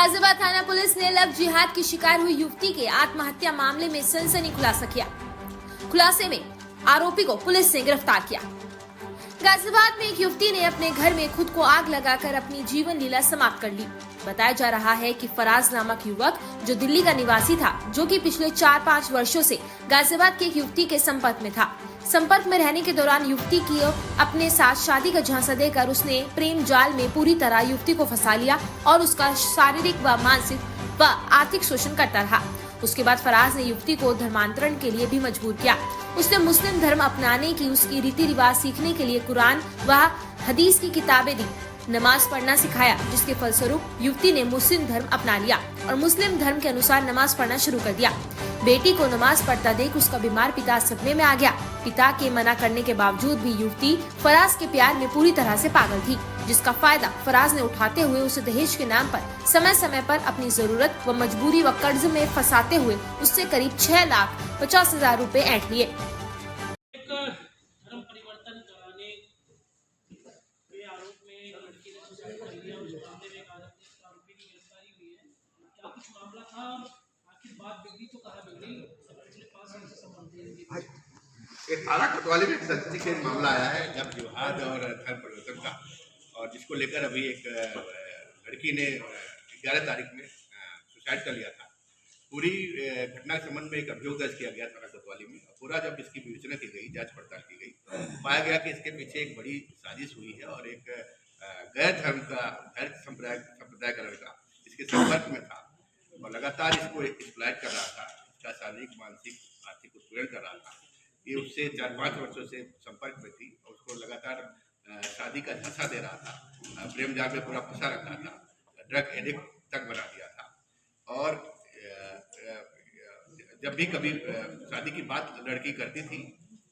गाजियाबाद थाना पुलिस ने लव जिहाद की शिकार हुई युवती के आत्महत्या मामले में सनसनी खुलासा किया। खुलासे में आरोपी को पुलिस ने गिरफ्तार किया। गाजियाबाद में एक युवती ने अपने घर में खुद को आग लगाकर अपनी जीवन लीला समाप्त कर ली। बताया जा रहा है कि फराज नामक युवक जो दिल्ली का निवासी था, जो कि पिछले 4-5 वर्षों से गाजियाबाद की एक युवती के संपर्क में था। संपर्क में रहने के दौरान युवती की अपने साथ शादी का झांसा देकर उसने प्रेम जाल में पूरी तरह युवती को फंसा लिया और उसका शारीरिक व मानसिक व आर्थिक शोषण करता रहा। उसके बाद फराज ने युवती को धर्मांतरण के लिए भी मजबूर किया। उसने मुस्लिम धर्म अपनाने की, उसकी रीति रिवाज सीखने के लिए कुरान व हदीस की किताबें दी, नमाज पढ़ना सिखाया, जिसके फलस्वरूप युवती ने मुस्लिम धर्म अपना लिया और मुस्लिम धर्म के अनुसार नमाज पढ़ना शुरू कर दिया। बेटी को नमाज पढ़ता देख उसका बीमार पिता सदमे में आ गया। पिता के मना करने के बावजूद भी युवती फराज के प्यार में पूरी तरह से पागल थी, जिसका फायदा फराज ने उठाते हुए उसे दहेज के नाम पर समय समय पर अपनी जरूरत व मजबूरी व कर्ज में फंसाते हुए उससे करीब 6,50,000 रुपए ऐंठ लिए। धर्म परिवर्तन कराने के आरोप में लड़की ने सुसाइड कर लिया। उस मामले में एक आरोपी की गिरफ्तारी हुई है। क्या कुछ मामला था? आखिर बात बिगड़ी तो कहाँ बिगड़ी? अपने पास इनसे संबंधित थाना कोतवाली में एक संतति के मामला आया है जब जिहाद और धर्म परिवर्तन का, और जिसको लेकर अभी एक लड़की ने 11 तारीख में सुसाइड कर लिया था। पूरी घटना के संबंध में एक अभियोग दर्ज किया गया थाना कोतवाली में। पूरा जब इसकी विवेचना की गई, जांच पड़ताल की गई, पाया गया कि इसके पीछे एक बड़ी साजिश हुई है और एक गैर संप्रदाय का लड़का इसके संपर्क में था और लगातार इसको एक्सप्लॉइट कर रहा था। इसका शारीरिक, मानसिक, आर्थिक उत्पीड़न कर रहा था। ये उससे 4-5 वर्षों से संपर्क में थी और उसको लगातार शादी का झांसा दे रहा था, प्रेम जाल में पूरा फंसा रखा था, ड्रग एडिक्ट तक बना दिया था। और जब भी कभी शादी की बात लड़की करती थी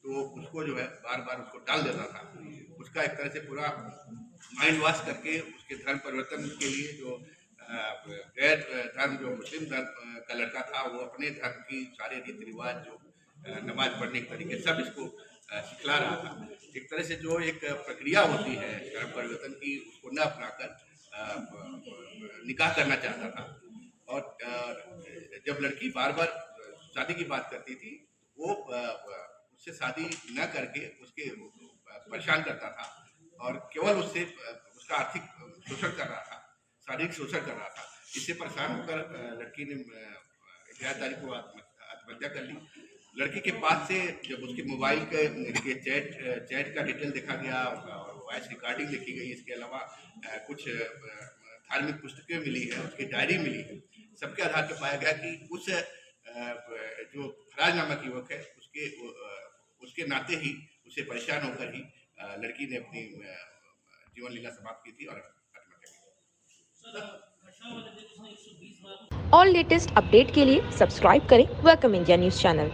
तो उसको जो है बार बार उसको टाल देता था। उसका एक तरह से पूरा माइंड वॉश करके उसके धर्म परिवर्तन के लिए जो गैर धर्म, जो मुस्लिम धर्म का लड़का था, वो अपने धर्म की सारे रीति रिवाज, जो नमाज पढ़ने के तरीके, सब इसको सिखला रहा था। एक तरह से जो एक प्रक्रिया होती है धर्म परिवर्तन की, उसको न अपनाकर निकाह करना चाहता था। और जब लड़की बार बार शादी की बात करती थी, वो उससे शादी न करके उसके परेशान करता था और केवल उससे उसका आर्थिक शोषण कर रहा था, शारीरिक शोषण कर रहा था। इससे परेशान होकर लड़की ने 11 तारीख को आत्महत्या कर ली। लड़की के पास से जब उसके मोबाइल के चैट का डिटेल देखा गया, वॉइस रिकॉर्डिंग देखी गई, इसके अलावा कुछ धार्मिक पुस्तकें मिली है, उसकी डायरी मिली है। सबके आधार पर पाया गया कि उस जो फराज नामक युवक है, उसके नाते ही, उसे परेशान होकर ही लड़की ने अपनी जीवन लीला समाप्त की थी और आत्महत्या की। और लेटेस्ट अपडेट के लिए सब्सक्राइब करें वेलकम इंडिया न्यूज चैनल।